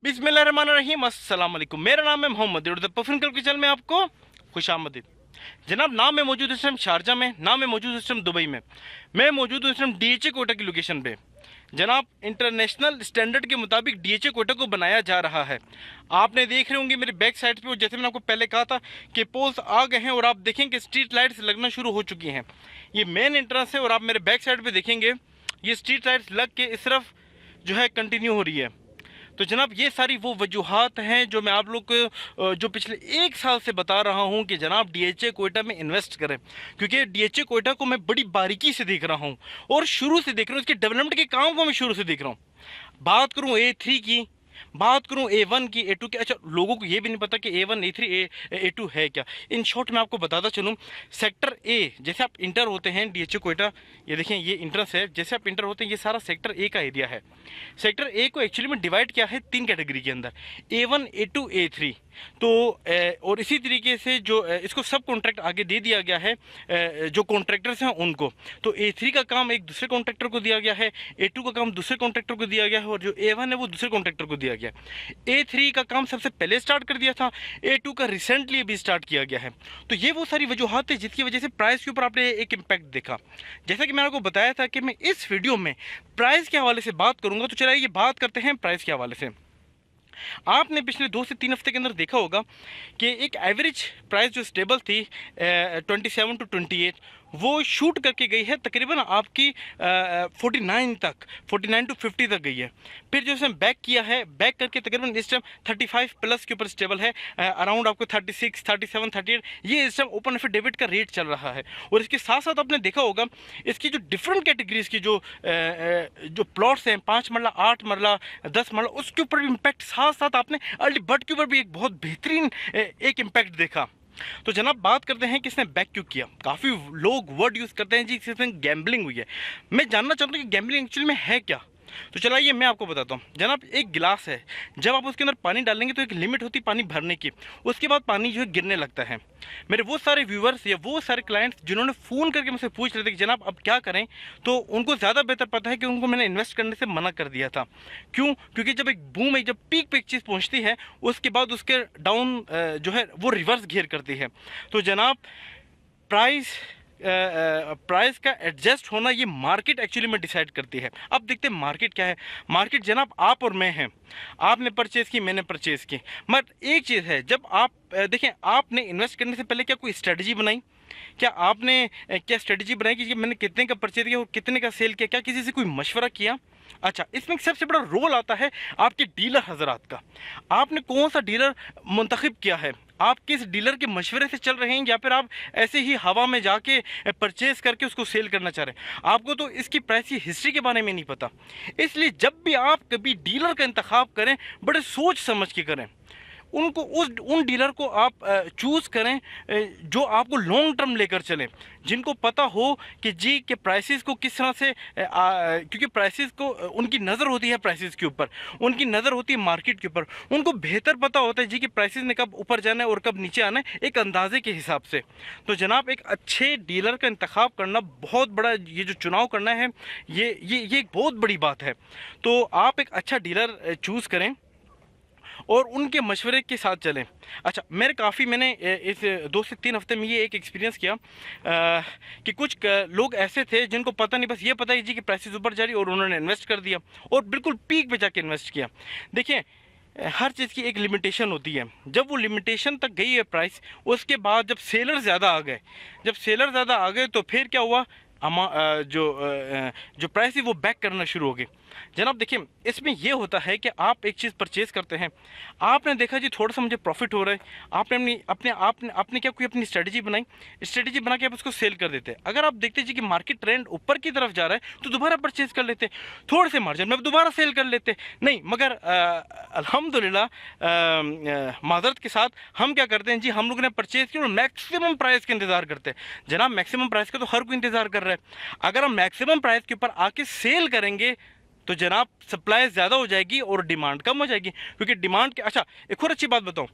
बिस्मिल्लाहिर्रहमानिर्रहीम, अस्सलाम वालेकुम। मेरा नाम है मोहम्मद और द परफ्यूम क्लब किचन में आपको खुशामदीद। जनाब, नाम में मौजूद इस टाइम शारजा में, नाम में मौजूद इस टाइम दुबई में। मैं मौजूद हूँ इस टाइम डीएचए कोटा की लोकेशन पे। जनाब, इंटरनेशनल स्टैंडर्ड के मुताबिक डीएचए कोटा को बनाया जा रहा है। आपने देख रहे होंगे मेरे बैक साइड पे, जैसे मैंने आपको पहले कहा था कि पोल्स आ गए हैं और आप देखेंगे स्ट्रीट लाइट्स लगना शुरू हो चुकी हैं। ये मेन एंट्रेंस है और आप मेरे बैक साइड पे देखेंगे ये स्ट्रीट लाइट्स लग के इस तरफ जो है कंटिन्यू हो रही है। तो जनाब, ये सारी वो वजूहात हैं जो मैं आप लोग को जो पिछले एक साल से बता रहा हूँ कि जनाब डीएचए कोयटा में इन्वेस्ट करें, क्योंकि डीएचए कोयटा को मैं बड़ी बारीकी से देख रहा हूँ और शुरू से देख रहा हूँ। इसके डेवलपमेंट के काम को मैं शुरू से देख रहा हूँ। बात करूँ A3 की, बात करूं A1 की, A2 की। अच्छा, लोगों को ये भी नहीं पता कि A1 A3 A2 है क्या। इन शॉर्ट मैं आपको बताता चलूं। सेक्टर ए, जैसे आप इंटर होते हैं डीएचए कोयटा, ये देखें ये इंट्रेंस है, जैसे आप इंटर होते हैं ये सारा सेक्टर ए का एरिया है। सेक्टर ए को एक्चुअली में डिवाइड किया है 3 कैटेगरी के अंदर, A1 A2 A3। तो और इसी तरीके से जो इसको सब कॉन्ट्रैक्ट आगे दे दिया गया है जो कॉन्ट्रैक्टर्स हैं उनको। तो A3 का काम एक दूसरे कॉन्ट्रैक्टर को दिया गया है, A2 का काम दूसरे कॉन्ट्रैक्टर को दिया गया है और जो A1 है वो दूसरे कॉन्ट्रैक्टर को दिया गया है। A3 का काम सबसे पहले स्टार्ट कर दिया था, A2 का रिसेंटली अभी स्टार्ट किया गया है। तो ये वो सारी वजूहत है जिसकी वजह से प्राइस के ऊपर आपने एक इम्पैक्ट देखा। जैसा कि मैंने आपको बताया था कि मैं इस वीडियो में प्राइस के हवाले से बात करूंगा, तो चलिए ये बात करते हैं प्राइस के हवाले से। आपने पिछले 2 से 3 हफ्ते के अंदर देखा होगा कि एक एवरेज प्राइस जो स्टेबल थी 27 to 28, वो शूट करके गई है तकरीबन आपकी 49 तक, 49 to 50 तक गई है। फिर जो उसने बैक किया है, बैक करके तकरीबन इस टाइम 35 प्लस के ऊपर स्टेबल है, अराउंड आपको 36, 37, 38 ये इस टाइम ओपन एफिडेविट का रेट चल रहा है। और इसके साथ साथ आपने देखा होगा इसकी जो डिफरेंट कैटेगरीज की जो प्लॉट्स हैं, 5 मरला, 8 मरला, 10 मरला, उसके ऊपर भी इम्पैक्ट, साथ साथ आपने अर्ली बर्ड के ऊपर भी एक बहुत बेहतरीन एक इम्पैक्ट देखा। तो जनाब, बात करते हैं कि इसने बैक क्यों किया। काफ़ी लोग वर्ड यूज़ करते हैं जी इसमें गैम्बलिंग हुई है। मैं जानना चाहता हूँ कि गैम्बलिंग एक्चुअली में है क्या। तो चलाइए मैं आपको बताता हूँ। जनाब, एक गिलास है, जब आप उसके अंदर पानी डालेंगे तो एक लिमिट होती है पानी भरने की, उसके बाद पानी जो है गिरने लगता है। मेरे वो सारे व्यूअर्स या वो सारे क्लाइंट्स जिन्होंने फ़ोन करके मुझसे पूछ रहे थे कि जनाब अब क्या करें, तो उनको ज़्यादा बेहतर पता है कि उनको मैंने इन्वेस्ट करने से मना कर दिया था। क्यों? क्योंकि जब एक बूम, जब पीक पे एक चीज़ पहुँचती है उसके बाद उसके डाउन जो है वो रिवर्स घेर करती है। तो जनाब, प्राइस प्राइस का एडजस्ट होना ये मार्केट एक्चुअली में डिसाइड करती है। अब देखते हैं मार्केट क्या है। मार्केट जनाब आप और मैं हैं, आपने परचेज़ की, मैंने परचेज़ की। मगर एक चीज़ है, जब आप देखें, आपने इन्वेस्ट करने से पहले क्या कोई स्ट्रेटजी बनाई? क्या आपने क्या स्ट्रेटजी बनाई कि मैंने कितने का परचेज किया और कितने का सेल किया? क्या किसी से कोई मशवरा किया? अच्छा, इसमें सबसे बड़ा रोल आता है आपके डीलर हजरात का। आपने कौन सा डीलर मुंतखब किया है? आप किस डीलर के मशवरे से चल रहे हैं या फिर आप ऐसे ही हवा में जाके परचेज करके उसको सेल करना चाह रहे हैं? आपको तो इसकी प्राइस की हिस्ट्री के बारे में नहीं पता। इसलिए जब भी आप कभी डीलर का इंतखाब करें, बड़े सोच समझ के करें। उनको उन डीलर को आप चूज़ करें जो आपको लॉन्ग टर्म लेकर चलें, जिनको पता हो कि जी के प्राइसेस को किस तरह से क्योंकि प्राइसेस को उनकी नज़र होती है, प्राइसेस के ऊपर उनकी नज़र होती है, मार्केट के ऊपर उनको बेहतर पता होता है जी कि प्राइसेस ने कब ऊपर जाना है और कब नीचे आना है, एक अंदाजे के हिसाब से। तो जनाब, एक अच्छे डीलर का इंतखाब करना बहुत बड़ा, ये जो चुनाव करना है ये एक बहुत बड़ी बात है। तो आप एक अच्छा डीलर चूज़ करें और उनके मशवरे के साथ चलें। अच्छा, मैंने इस 2 से 3 हफ्ते में ये एक एक्सपीरियंस किया कि कुछ लोग ऐसे थे जिनको पता नहीं, बस ये पता है जी कि प्राइसेस ऊपर जा रही और उन्होंने इन्वेस्ट कर दिया और बिल्कुल पीक पे जाके इन्वेस्ट किया। देखिए, हर चीज़ की एक लिमिटेशन होती है। जब वो लिमिटेशन तक गई है प्राइस, उसके बाद जब सेलर ज़्यादा आ गए तो फिर क्या हुआ, जो प्राइस है वो बैक करना शुरू हो गए। जनाब देखिए, इसमें यह होता है कि आप एक चीज़ परचेज़ करते हैं, आपने देखा जी थोड़ा सा मुझे प्रॉफिट हो रहा है, आपने क्या कोई अपनी स्ट्रेटजी बना के आप उसको सेल कर देते हैं। अगर आप देखते जी कि मार्केट ट्रेंड ऊपर की तरफ जा रहा है तो दोबारा परचेज़ कर लेते, थोड़े से मार्जिन में दोबारा सेल कर लेते। नहीं, मगर अल्हम्दुलिल्लाह माज़रत के साथ हम क्या करते हैं जी, हम लोगों ने परचेज़ किया और मैक्सिमम प्राइस का इंतज़ार करते हैं। जनाब, मैक्सिमम प्राइस का तो हर कोई इंतज़ार कर रहा है। अगर हम मैक्सिमम प्राइस के ऊपर आके सेल करेंगे तो जनाब सप्लाई ज़्यादा हो जाएगी और डिमांड कम हो जाएगी, क्योंकि डिमांड के अच्छा एक और अच्छी बात बताऊँ,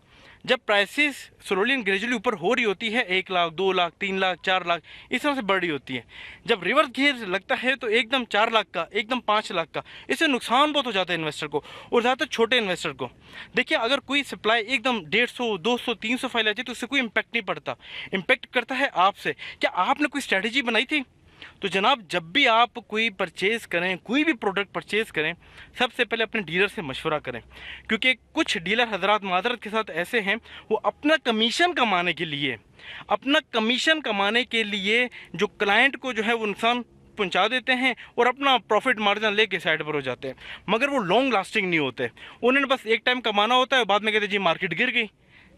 जब प्राइसेस स्लोली एंड ग्रेजुअली ऊपर हो रही होती है 1 लाख 2 लाख 3 लाख 4 लाख इस तरह से बढ़ रही होती है, जब रिवर्स गियर लगता है तो एकदम 4 लाख का एकदम 5 लाख का, इससे नुकसान बहुत हो जाता है इन्वेस्टर को और ज़्यादातर छोटे इन्वेस्टर को। देखिए अगर कोई सप्लाई एकदम 150 200 300 फाइल आती है तो उससे कोई इम्पैक्ट नहीं पड़ता, इम्पैक्ट करता है आपसे। क्या आपने कोई स्ट्रैटेजी बनाई थी? तो जनाब जब भी आप कोई परचेज़ करें, कोई भी प्रोडक्ट परचेज़ करें, सबसे पहले अपने डीलर से मशवरा करें, क्योंकि कुछ डीलर हजरात माजरत के साथ ऐसे हैं, वो अपना कमीशन कमाने के लिए जो क्लाइंट को जो है वो नुकसान पहुंचा देते हैं और अपना प्रॉफिट मार्जिन लेके साइड पर हो जाते हैं, मगर वो लॉन्ग लास्टिंग नहीं होते। उन्होंने बस एक टाइम कमाना होता है, बाद में कहते हैं जी मार्केट गिर गई,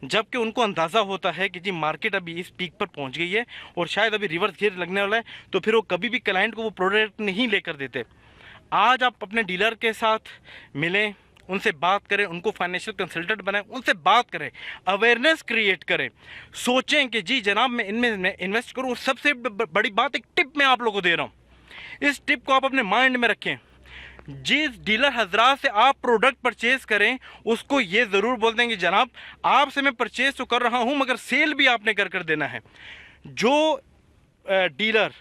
जबकि उनको अंदाज़ा होता है कि जी मार्केट अभी इस पीक पर पहुंच गई है और शायद अभी रिवर्स गियर लगने वाला है, तो फिर वो कभी भी क्लाइंट को वो प्रोडक्ट नहीं लेकर देते। आज आप अपने डीलर के साथ मिलें, उनसे बात करें, उनको फाइनेंशियल कंसल्टेंट बनाएं, उनसे बात करें, अवेयरनेस क्रिएट करें, सोचें कि जी जनाब मैं इनमें इन्वेस्ट करूँ। सबसे बड़ी बात एक टिप मैं आप लोगों को दे रहा हूँ, इस टिप को आप अपने माइंड में रखें। जिस डीलर हजरात से आप प्रोडक्ट परचेज करें उसको ये ज़रूर बोल देंगे जनाब आपसे मैं परचेज तो कर रहा हूं मगर सेल भी आपने कर देना है। जो डीलर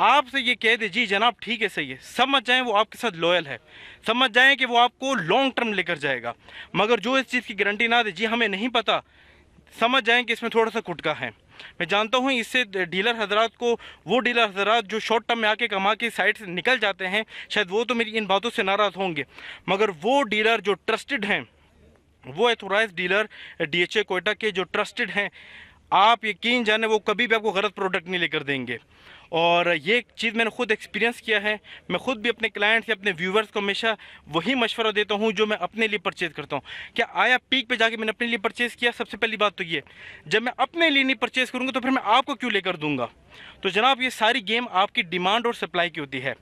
आपसे ये कह दे जी जनाब ठीक है सही है, समझ जाएं वो आपके साथ लॉयल है, समझ जाएं कि वो आपको लॉन्ग टर्म लेकर जाएगा। मगर जो इस चीज़ की गारंटी ना दे जी हमें नहीं पता, समझ जाएं कि इसमें थोड़ा सा खुटका है। मैं जानता हूं इससे डीलर हजरात को, वो डीलर हजरात जो शॉर्ट टर्म में आके कमा के साइड से निकल जाते हैं, शायद वो तो मेरी इन बातों से नाराज़ होंगे, मगर वो डीलर जो ट्रस्टेड हैं, वो एथोराइज डीलर डीएचए कोयटा के जो ट्रस्टेड हैं, आप यकीन जाने वो कभी भी आपको गलत प्रोडक्ट नहीं लेकर देंगे। और ये चीज़ मैंने खुद एक्सपीरियंस किया है। मैं खुद भी अपने क्लाइंट्स या अपने व्यूवर्स को हमेशा वही मशवरा देता हूँ जो मैं अपने लिए परचेज़ करता हूँ। क्या आया पीक पे जाके मैंने अपने लिए परचेज़ किया? सबसे पहली बात तो ये, जब मैं अपने लिए नहीं परचेज़ करूँगा तो फिर मैं आपको क्यों लेकर दूंगा? तो जनाब ये सारी गेम आपकी डिमांड और सप्लाई की होती है।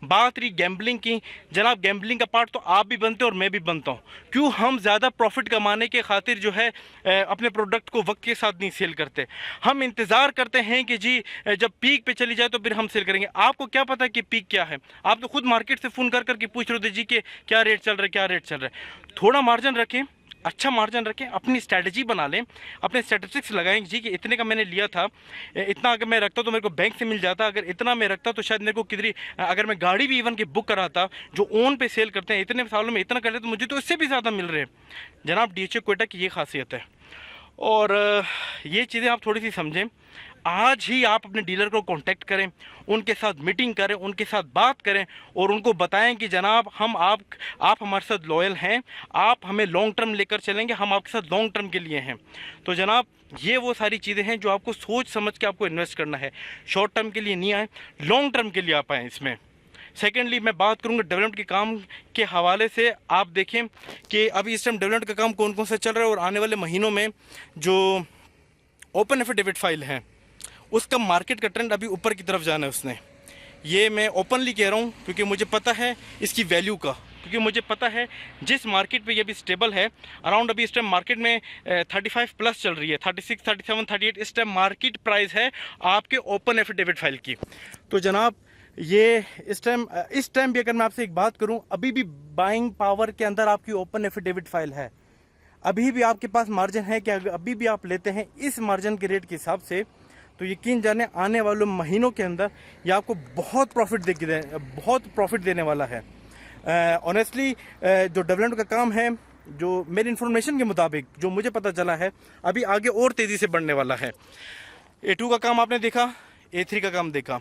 बात रही गैम्बलिंग की, जनाब गैम्बलिंग का पार्ट तो आप भी बनते हो और मैं भी बनता हूँ। क्यों हम ज़्यादा प्रॉफिट कमाने के खातिर जो है अपने प्रोडक्ट को वक्त के साथ नहीं सेल करते, हम इंतज़ार करते हैं कि जी जब पीक पे चली जाए तो फिर हम सेल करेंगे। आपको क्या पता है कि पीक क्या है? आप तो खुद मार्केट से फ़ोन कर करके पूछ रहे थे जी कि क्या रेट चल रहा है, क्या रेट चल रहा है। थोड़ा मार्जिन रखें, अच्छा मार्जिन रखें, अपनी स्ट्रैटेजी बना लें, अपने स्टैटिस्टिक्स लगाएं जी कि इतने का मैंने लिया था, इतना अगर मैं रखता तो मेरे को बैंक से मिल जाता, अगर इतना मैं रखता तो शायद मेरे को किधर, अगर मैं गाड़ी भी इवन की बुक कराता, जो ओन पे सेल करते हैं इतने सालों में इतना कर रहे तो मुझे तो इससे भी ज़्यादा मिल रहे हैं। जनाब डीएचए कोयटा की ये खासियत है और ये चीज़ें आप थोड़ी सी समझें। आज ही आप अपने डीलर को कांटेक्ट करें, उनके साथ मीटिंग करें, उनके साथ बात करें और उनको बताएं कि जनाब आप हमारे साथ लॉयल हैं, आप हमें लॉन्ग टर्म लेकर चलेंगे, हम आपके साथ लॉन्ग टर्म के लिए हैं। तो जनाब ये वो सारी चीज़ें हैं जो आपको सोच समझ के आपको इन्वेस्ट करना है। शॉर्ट टर्म के लिए नहीं आए, लॉन्ग टर्म के लिए आप आएँ इसमें। सेकेंडली मैं बात करूंगा डेवलपमेंट के काम के हवाले से। आप देखें कि अभी इस टाइम डेवलपमेंट का काम कौन कौन सा चल रहा है और आने वाले महीनों में जो ओपन एफिडेविट फाइल है उसका मार्केट का ट्रेंड अभी ऊपर की तरफ जाना है उसने। ये मैं ओपनली कह रहा हूँ क्योंकि मुझे पता है इसकी वैल्यू का, क्योंकि मुझे पता है जिस मार्केट पे ये भी स्टेबल है अराउंड, अभी इस टाइम मार्केट में 35 प्लस चल रही है, 36 37 38 इस टाइम मार्केट प्राइस है आपके ओपन एफिडेविट फाइल की। तो जनाब ये इस टाइम भी अगर मैं आपसे एक बात करूं, अभी भी बाइंग पावर के अंदर आपकी ओपन एफिडेविट फाइल है, अभी भी आपके पास मार्जिन है कि अभी भी आप लेते हैं इस मार्जिन के रेट के हिसाब से, तो यकीन जाने आने वाले महीनों के अंदर ये आपको बहुत प्रॉफिट देने वाला है। ऑनेस्टली जो डेवलपमेंट का काम है, जो मेरी इन्फॉर्मेशन के मुताबिक जो मुझे पता चला है, अभी आगे और तेज़ी से बढ़ने वाला है। A2 का काम आपने देखा, A3 का काम देखा,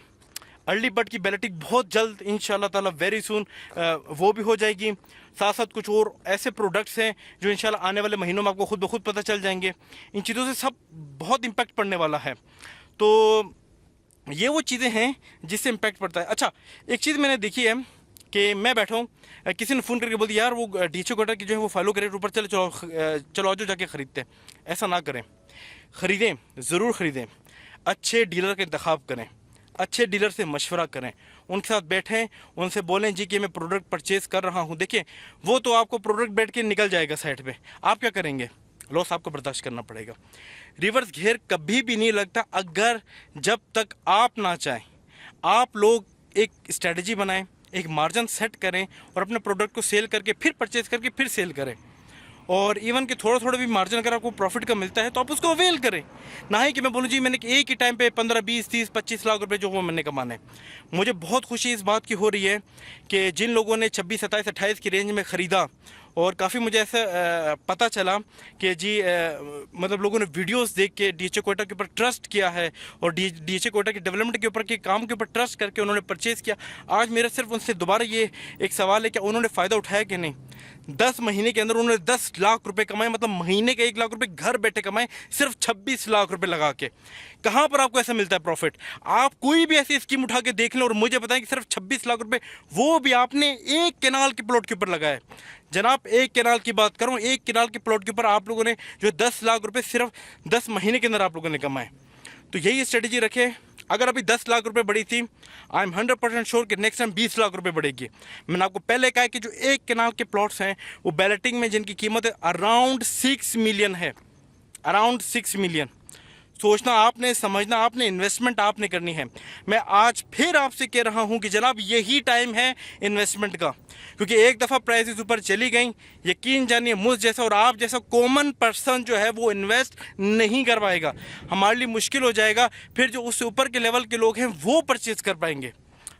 अर्ली बर्ड की बैलेटिंग बहुत जल्द इंशाल्लाह ताला वेरी सून वो भी हो जाएगी। साथ साथ कुछ और ऐसे प्रोडक्ट्स हैं जो इंशाल्लाह आने वाले महीनों में आपको खुद ब खुद पता चल जाएंगे। इन चीज़ों से सब बहुत इम्पैक्ट पड़ने वाला है। तो ये वो चीज़ें हैं जिससे इम्पैक्ट पड़ता है। अच्छा एक चीज़ मैंने देखी है कि मैं बैठा हूँ, किसी ने फ़ोन करके बोल दिया यार वो डीएचए कोयटा की जो है वो फॉलो करे ऊपर चलो आज जाके ख़रीदते हैं। ऐसा ना करें, ख़रीदें, ज़रूर ख़रीदें, अच्छे डीलर का इंतखाब करें, अच्छे डीलर से मशवरा करें, उनके साथ बैठें, उनसे बोलें जी कि मैं प्रोडक्ट परचेज़ कर रहा हूँ। देखिए वो तो आपको प्रोडक्ट बैठ के निकल जाएगा साइड पे, आप क्या करेंगे? लॉस आपको बर्दाश्त करना पड़ेगा। रिवर्स घेर कभी भी नहीं लगता अगर जब तक आप ना चाहें। आप लोग एक स्ट्रेटजी बनाएं, एक मार्जिन सेट करें और अपने प्रोडक्ट को सेल करके फिर परचेज करके फिर सेल करें। और इवन कि थोड़ा थोड़ा भी मार्जिन अगर आपको प्रॉफिट का मिलता है तो आप उसको अवेल करें। ना ही कि मैं बोलूँ जी मैंने एक ही टाइम पे 15, 20, 30, 25 लाख रुपए जो वो मैंने कमाने। मुझे बहुत खुशी इस बात की हो रही है कि जिन लोगों ने 26, 27, 28 की रेंज में ख़रीदा, और काफ़ी मुझे ऐसा पता चला कि जी मतलब लोगों ने वीडियोस देख के डीएचए कोयटा के ऊपर ट्रस्ट किया है और डीएचए कोयटा के डेवलपमेंट के ऊपर के काम के ऊपर ट्रस्ट करके उन्होंने परचेज़ किया। आज मेरा सिर्फ उनसे दोबारा ये एक सवाल है कि उन्होंने फ़ायदा उठाया कि नहीं। 10 महीने के अंदर उन्होंने 10 लाख रुपए कमाए, मतलब महीने के 1 लाख रुपए घर बैठे कमाए, सिर्फ 26 लाख रुपए लगा के। कहाँ पर आपको ऐसा मिलता है प्रॉफिट? आप कोई भी ऐसी स्कीम उठा के देख लें और मुझे बताएं कि सिर्फ 26 लाख रुपए, वो भी आपने एक कैनाल के प्लॉट के ऊपर लगाए। जनाब एक कैनाल की बात करूं, एक कैनाल के प्लॉट के ऊपर आप लोगों ने जो 10 लाख रुपए सिर्फ 10 महीने के अंदर आप लोगों ने कमाए। तो यही स्ट्रेटजी रखें। अगर अभी 10 लाख रुपए बढ़ी थी, आई एम 100% श्योर कि नेक्स्ट टाइम 20 लाख रुपए बढ़ेगी। मैंने आपको पहले कहा कि जो एक कैनाल के प्लॉट्स हैं वो बैलेटिंग में जिनकी कीमत है अराउंड 6 मिलियन है, अराउंड 6 मिलियन। सोचना आपने, समझना आपने, इन्वेस्टमेंट आपने करनी है। मैं आज फिर आपसे कह रहा हूं कि जनाब यही टाइम है इन्वेस्टमेंट का, क्योंकि एक दफ़ा प्राइसेस ऊपर चली गई, यकीन जानिए मुझ जैसा और आप जैसा कॉमन पर्सन जो है वो इन्वेस्ट नहीं कर पाएगा। हमारे लिए मुश्किल हो जाएगा, फिर जो उससे ऊपर के लेवल के लोग हैं वो परचेज कर पाएंगे।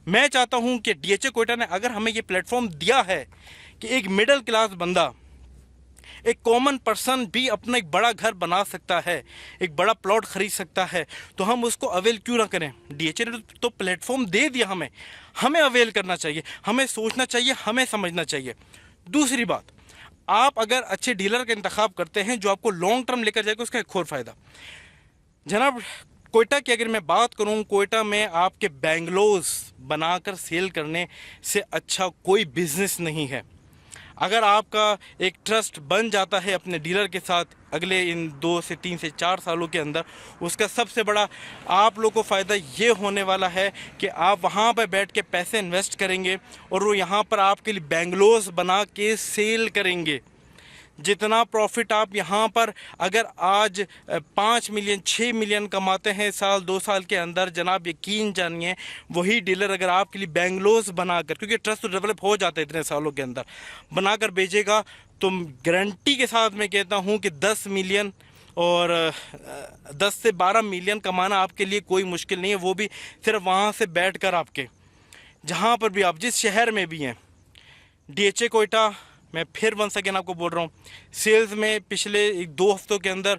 मैं चाहता हूँ कि डीएचए कोयटा ने अगर हमें ये प्लेटफॉर्म दिया है कि एक मिडिल क्लास बंदा, एक कॉमन पर्सन भी अपना एक बड़ा घर बना सकता है, एक बड़ा प्लॉट खरीद सकता है, तो हम उसको अवेल क्यों ना करें। डीएचए ने तो प्लेटफॉर्म दे दिया, हमें अवेल करना चाहिए, हमें सोचना चाहिए, हमें समझना चाहिए। दूसरी बात, आप अगर अच्छे डीलर का इंतखाब करते हैं जो आपको लॉन्ग टर्म लेकर जाएगा, उसका एक और फ़ायदा जनाब, कोयटा की अगर मैं बात करूं, कोयटा में आपके बेंगलोज बनाकर सेल करने से अच्छा कोई बिजनेस नहीं है। अगर आपका एक ट्रस्ट बन जाता है अपने डीलर के साथ अगले इन 2 से 3 से 4 सालों के अंदर, उसका सबसे बड़ा आप लोगों को फ़ायदा ये होने वाला है कि आप वहाँ पर बैठ के पैसे इन्वेस्ट करेंगे और वो यहाँ पर आपके लिए बेंगलोज बना के सेल करेंगे। जितना प्रॉफिट आप यहाँ पर अगर आज 5 मिलियन 6 मिलियन कमाते हैं साल 2 साल के अंदर, जनाब यकीन जानिए वही डीलर अगर आपके लिए बेंगलोज बनाकर, क्योंकि ट्रस्ट तो डेवलप हो जाता है इतने सालों के अंदर, बनाकर भेजेगा, तो गारंटी के साथ मैं कहता हूँ कि 10 मिलियन और 10 से 12 मिलियन कमाना आपके लिए कोई मुश्किल नहीं है। वो भी सिर्फ वहाँ से बैठ कर आपके, जहाँ पर भी आप जिस शहर में भी हैं। डीएचए कोयटा, मैं फिर वंस अगेन आपको बोल रहा हूँ, सेल्स में पिछले 1-2 हफ्तों के अंदर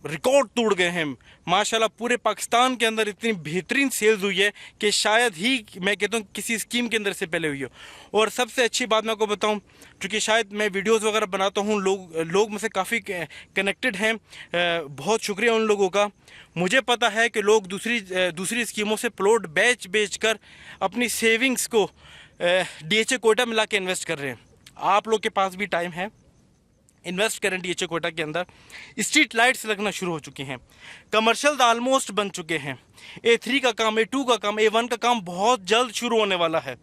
रिकॉर्ड तोड़ गए हैं माशाल्लाह। पूरे पाकिस्तान के अंदर इतनी बेहतरीन सेल्स हुई है कि शायद ही मैं कहता हूँ किसी स्कीम के अंदर से पहले हुई हो। और सबसे अच्छी बात मैं आपको बताऊँ, क्योंकि शायद मैं वीडियोस वगैरह बनाता हूँ, लोग मुझसे काफ़ी कनेक्टेड हैं, बहुत शुक्रिया उन लोगों का। मुझे पता है कि लोग दूसरी स्कीमों से प्लॉट बेच कर अपनी सेविंग्स को डीएचए कोयटा में ला के इन्वेस्ट कर रहे हैं। आप लोग के पास भी टाइम है, इन्वेस्ट करें डीएचए कोयटा के अंदर। स्ट्रीट लाइट्स लगना शुरू हो चुकी हैं, कमर्शियल ऑलमोस्ट बन चुके हैं, A3 का काम, A2 का काम, A1 का काम बहुत जल्द शुरू होने वाला है।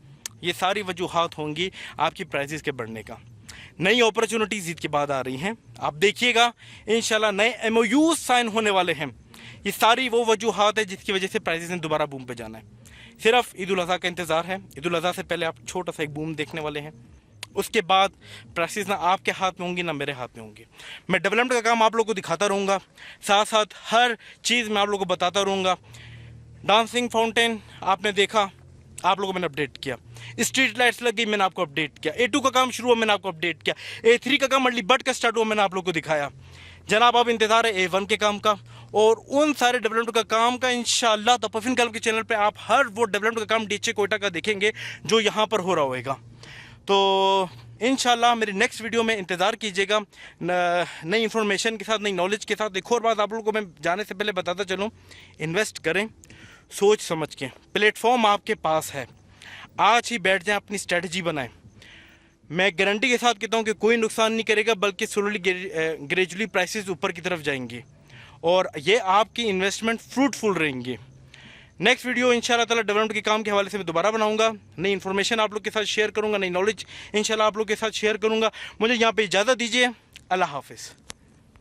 ये सारी वजूहात होंगी आपकी प्राइसेस के बढ़ने का। नई अपॉर्चुनिटीज़ ईद के बाद आ रही हैं, आप देखिएगा इंशाल्लाह नए MOU साइन होने वाले हैं। ये सारी वो वजूहात है जिसकी वजह से प्राइसेस ने दोबारा बूम पे जाना है। सिर्फ ईद उल अज़हा का इंतज़ार है। ईद उल अज़हा से पहले आप छोटा सा एक बूम देखने वाले हैं, उसके बाद प्राइसेस ना आपके हाथ में होंगी ना मेरे हाथ में होंगी। मैं डेवलपमेंट का काम आप लोगों को दिखाता रहूँगा, साथ साथ हर चीज़ मैं आप लोगों को बताता रहूँगा। डांसिंग फाउंटेन आपने देखा, आप लोगों को मैंने अपडेट किया। स्ट्रीट लाइट्स लग गई, मैंने आपको अपडेट किया। A2 का काम शुरू हुआ, मैंने आपको अपडेट किया। A3 का काम अर्ली बर्ड का स्टार्ट हुआ, मैंने आप लोगों को दिखाया। जनाब अब इंतज़ार है A1 के काम का और उन सारे डेवलपमेंट का काम का। इंशाल्लाह द परफीन क्लब के चैनल पे आप हर वो डेवलपमेंट का काम डीएचए कोयटा का देखेंगे जो यहाँ पर हो रहा होगा। तो इंशाल्लाह मेरी नेक्स्ट वीडियो में इंतज़ार कीजिएगा नई इन्फॉर्मेशन के साथ, नई नॉलेज के साथ। एक और बात आप लोगों को मैं जाने से पहले बताता चलूँ, इन्वेस्ट करें सोच समझ के। प्लेटफॉर्म आपके पास है, आज ही बैठ जाएं, अपनी स्ट्रेटजी बनाएं। मैं गारंटी के साथ कहता हूं कि कोई नुकसान नहीं करेगा, बल्कि स्लोली ग्रेजुअली प्राइसेस ऊपर की तरफ जाएंगे और ये आपकी इन्वेस्टमेंट फ्रूटफुल रहेंगी। नेक्स्ट वीडियो इंशाल्लाह ताला डेवलपमेंट के काम के हवाले से मैं दोबारा बनाऊंगा, नई इन्फॉर्मेशन आप लोग के साथ शेयर करूंगा, नई नॉलेज इंशाल्लाह आप लोग के साथ शेयर करूंगा। मुझे यहाँ पे इजाज़त दीजिए, अल्लाह हाफिज़।